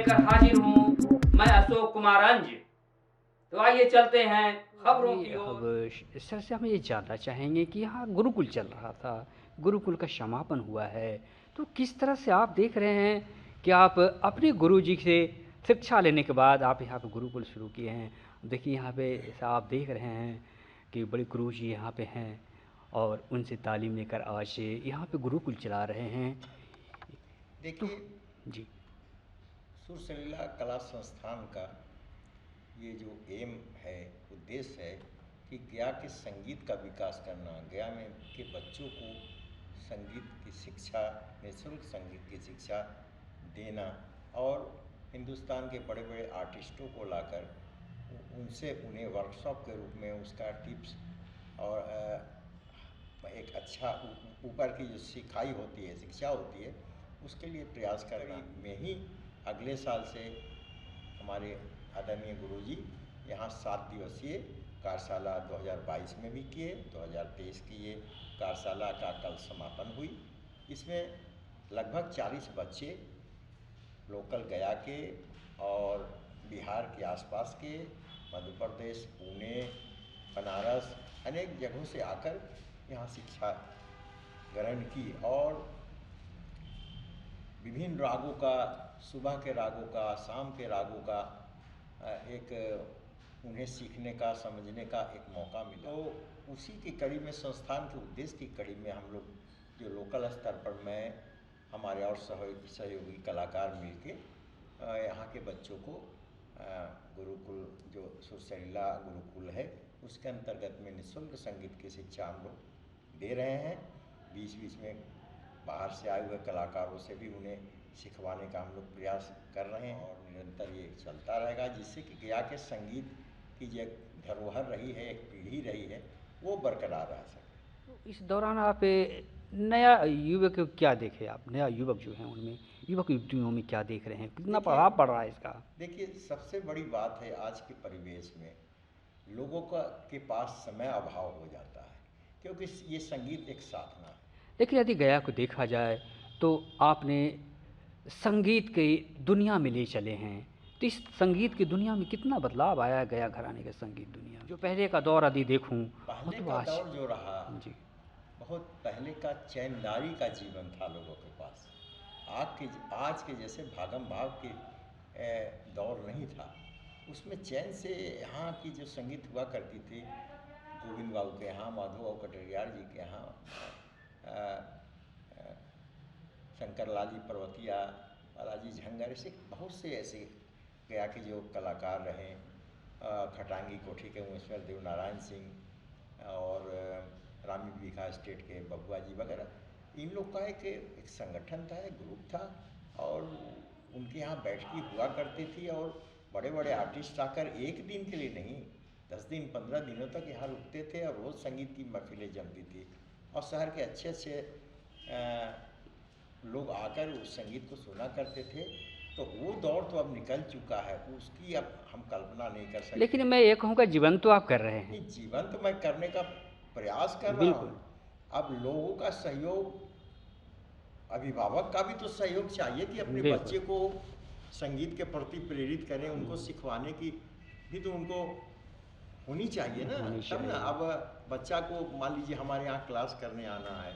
लेकर हाजिर हूँ मैं अशोक कुमार अंज। तो आइए चलते हैं खबरों की ओर। अब सर से हम ये जानना चाहेंगे कि यहाँ गुरुकुल चल रहा था, गुरुकुल का समापन हुआ है, तो किस तरह से आप देख रहे हैं कि आप अपने गुरुजी से शिक्षा लेने के बाद आप यहाँ पे गुरुकुल शुरू किए हैं। देखिए यहाँ पे ऐसा आप देख रहे हैं कि बड़े गुरुजी यहाँ पे हैं और उनसे तालीम लेकर आज यहाँ पे गुरुकुल चला रहे हैं। तो देखिए, जी सुरसलीला कला संस्थान का ये जो एम है, उद्देश्य है कि गया के संगीत का विकास करना, गया में के बच्चों को संगीत की शिक्षा, निःशुल्क संगीत की शिक्षा देना और हिंदुस्तान के बड़े बड़े आर्टिस्टों को लाकर उनसे उन्हें वर्कशॉप के रूप में उसका टिप्स और एक अच्छा ऊपर की जो सिखाई होती है, शिक्षा होती है, उसके लिए प्रयास करना में ही अगले साल से हमारे आदरणीय गुरुजी यहाँ 7 दिवसीय कार्यशाला 2022 में भी किए, 2023 की ये कार्यशाला का कल समापन हुई। इसमें लगभग 40 बच्चे लोकल गया के और बिहार के आसपास के, मध्य प्रदेश, पुणे, बनारस, अनेक जगहों से आकर यहाँ शिक्षा ग्रहण की और विभिन्न रागों का, सुबह के रागों का, शाम के रागों का एक उन्हें सीखने का, समझने का एक मौका मिला। तो उसी की कड़ी में, संस्थान के उद्देश्य की कड़ी में हम लोग जो लोकल स्तर पर मैं, हमारे और सहयोगी कलाकार मिलके यहाँ के बच्चों को गुरुकुल जो सुरसलीला गुरुकुल है उसके अंतर्गत में निःशुल्क संगीत की शिक्षा हम लोग दे रहे हैं। बीच बीच में बाहर से आए हुए कलाकारों से भी उन्हें सिखवाने का हम लोग प्रयास कर रहे हैं और निरंतर ये चलता रहेगा, जिससे कि गया के संगीत की जो धरोहर रही है, एक पीढ़ी रही है, वो बरकरार रह सके। इस दौरान आप नया युवक क्या देखे, आप नया युवक जो हैं उनमें, युवक युवतियों में क्या देख रहे हैं, कितना प्रभाव पड़ रहा है इसका? देखिए, सबसे बड़ी बात है आज के परिवेश में लोगों का के पास समय अभाव हो जाता है, क्योंकि ये संगीत एक साधना है। देखिए यदि गया को देखा जाए तो आपने संगीत की दुनिया में ले चले हैं, तो इस संगीत की दुनिया में कितना बदलाव आया है गया घराने के संगीत दुनिया में? जो पहले का दौर यदि देखूं पहले तो का आज दौर जो रहा, जी बहुत पहले का चैनदारी का जीवन था लोगों के पास। आज के जैसे भागम भाग के दौर नहीं था। उसमें चैन से यहाँ की जो संगीत हुआ करती थी, गोविंद बाबू के यहाँ, माधव बाबू कटरियार जी के यहाँ, शंकर लाली पर्वतिया, बालाजी झंगर, ऐसे बहुत से ऐसे गया के जो कलाकार रहे, खटांगी कोठी के उमेश्वर देव नारायण सिंह और रामी बिघा स्टेट के बबुआ जी वगैरह, इन लोग का एक संगठन था, एक ग्रुप था और उनके यहाँ बैठकी हुआ करती थी और बड़े बड़े आर्टिस्ट आकर एक दिन के लिए नहीं, 10 दिन 15 दिनों तक यहाँ रुकते थे और रोज़ संगीत की महफिलें जमती थी और शहर के अच्छे अच्छे लोग आकर उस संगीत को सुना करते थे। तो वो दौर तो अब निकल चुका है, उसकी अब हम कल्पना नहीं कर सकते। लेकिन मैं ये कहूँगा जीवन तो आप कर रहे हैं। नहीं, जीवन तो मैं करने का प्रयास कर रहा बिल्कुल। हूँ। अब लोगों का सहयोग, अभिभावक का भी तो सहयोग चाहिए कि अपने बिल्कुल। बच्चे को संगीत के प्रति प्रेरित करें, उनको सिखवाने की भी तो उनको होनी चाहिए ना, तब ना। अब बच्चा को मान लीजिए हमारे यहाँ क्लास करने आना है,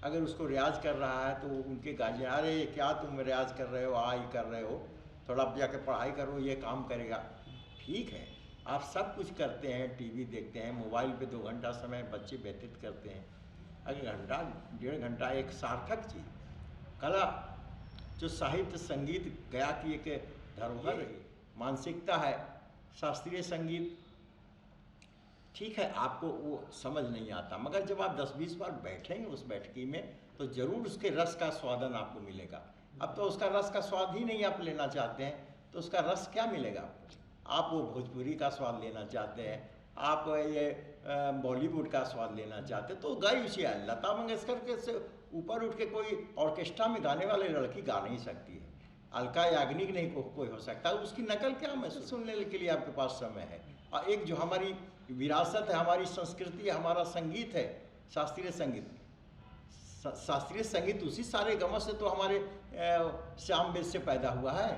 अगर उसको रियाज कर रहा है तो उनके गार्जियन, अरे क्या तुम रियाज कर रहे हो, ही कर रहे हो, थोड़ा जाके पढ़ाई करो, ये काम करेगा। ठीक है, आप सब कुछ करते हैं, टीवी देखते हैं, मोबाइल पे 2 घंटा समय बच्चे व्यतीत करते हैं, अगर घंटा 1.5 घंटा एक सार्थक चीज़, कला जो साहित्य संगीत गया की एक धरोहर रही, मानसिकता है, शास्त्रीय संगीत, ठीक है आपको वो समझ नहीं आता, मगर जब आप 10-20 बार बैठेंगे उस बैठकी में तो जरूर उसके रस का स्वादन आपको मिलेगा। अब तो उसका रस का स्वाद ही नहीं आप लेना चाहते हैं, तो उसका रस क्या मिलेगा आपको? आप वो भोजपुरी का स्वाद लेना चाहते हैं, आप ये बॉलीवुड का स्वाद लेना चाहते हैं, तो गाई उसे लता मंगेशकर के से ऊपर उठ के कोई ऑर्केस्ट्रा में गाने वाले लड़की गा नहीं सकती है, अलका याग्निक नहीं कोई हो सकता, उसकी नकल क्या मैं सुनने के लिए आपके पास समय है। और एक जो हमारी विरासत है, हमारी संस्कृति है, हमारा संगीत है, शास्त्रीय संगीत, शास्त्रीय संगीत उसी सारे गमों से तो हमारे श्याम वेद से पैदा हुआ है।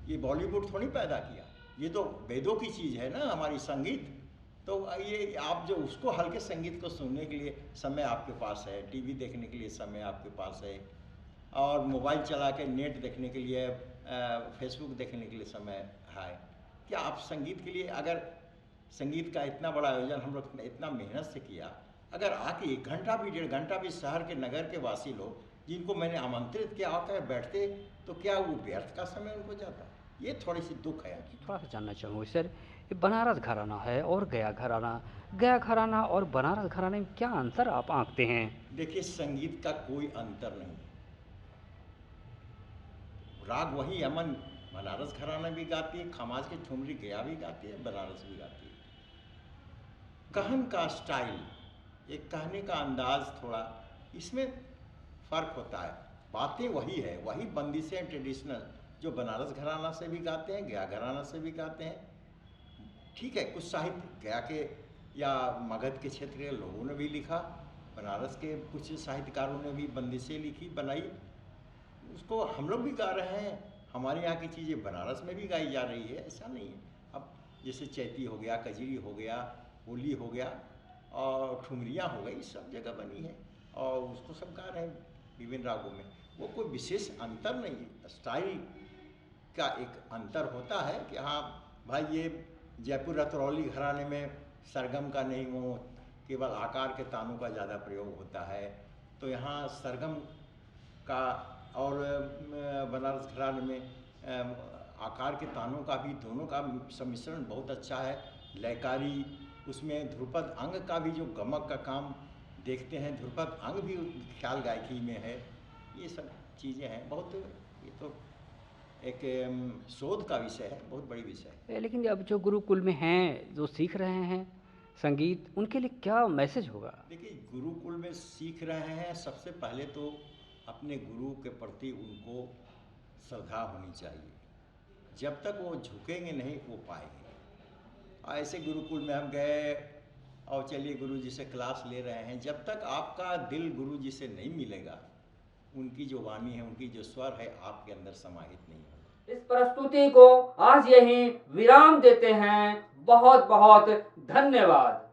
ये बॉलीवुड थोड़ी पैदा किया, ये तो वेदों की चीज़ है ना हमारी संगीत। तो ये आप जो उसको हल्के संगीत को सुनने के लिए समय आपके पास है, टीवी देखने के लिए समय आपके पास है, और मोबाइल चला के नेट देखने के लिए, फेसबुक देखने के लिए समय है। क्या आप संगीत के लिए, अगर संगीत का इतना बड़ा आयोजन हम लोग ने इतना मेहनत से किया, अगर आके 1 घंटा भी 1.5 घंटा भी शहर के नगर के वासी लोग जिनको मैंने आमंत्रित किया आकर बैठते, तो क्या वो व्यर्थ का समय उनको जाता? ये थोड़ी सी दुख है। थोड़ा सा जानना चाहूँगा सर, ये बनारस घराना है और गया घराना, गया घराना और बनारस घराने में क्या अंतर आप आंकते हैं? देखिए, संगीत का कोई अंतर नहीं, राग वही अमन बनारस घराना भी गाती है, खमाज की ठुमरी गया भी गाती है, बनारस भी गाती है। कहन का स्टाइल, एक कहने का अंदाज थोड़ा इसमें फ़र्क होता है, बातें वही है, वही बंदिशें ट्रेडिशनल जो बनारस घराना से भी गाते हैं, गया घराना से भी गाते हैं। ठीक है, कुछ साहित्य गया के या मगध के क्षेत्र के लोगों ने भी लिखा, बनारस के कुछ साहित्यकारों ने भी बंदिशें लिखी बनाई, उसको हम लोग भी गा रहे हैं। हमारे यहाँ की चीज़ें बनारस में भी गाई जा रही है, ऐसा नहीं है। अब जैसे चैती हो गया, कजरी हो गया, होली हो गया और ठुमरियाँ हो गई, सब जगह बनी है और उसको सब गा रहे हैं विभिन्न रागों में। वो कोई विशेष अंतर नहीं है, स्टाइल का एक अंतर होता है कि हाँ भाई, ये जयपुर रतरौली घराने में सरगम का नहीं, वो केवल आकार के तानों का ज़्यादा प्रयोग होता है, तो यहाँ सरगम का और बनारस घराने में आकार के तानों का भी, दोनों का सम्मिश्रण बहुत अच्छा है। लयकारी, उसमें ध्रुपद अंग का भी जो गमक का काम देखते हैं, ध्रुपद अंग भी ख्याल गायकी में है। ये सब चीज़ें हैं, बहुत, ये तो एक शोध का विषय है, बहुत बड़ी विषय है। लेकिन अब जो गुरुकुल में हैं, जो सीख रहे हैं संगीत, उनके लिए क्या मैसेज होगा? देखिए, गुरुकुल में सीख रहे हैं, सबसे पहले तो अपने गुरु के प्रति उनको श्रद्धा होनी चाहिए। जब तक वो झुकेंगे नहीं, वो पाएंगे। ऐसे गुरुकुल में हम गए और चलिए गुरु जी से क्लास ले रहे हैं, जब तक आपका दिल गुरु जी से नहीं मिलेगा, उनकी जो वाणी है, उनकी जो स्वर है, आपके अंदर समाहित नहीं होगा। इस प्रस्तुति को आज यहीं विराम देते हैं। बहुत बहुत धन्यवाद।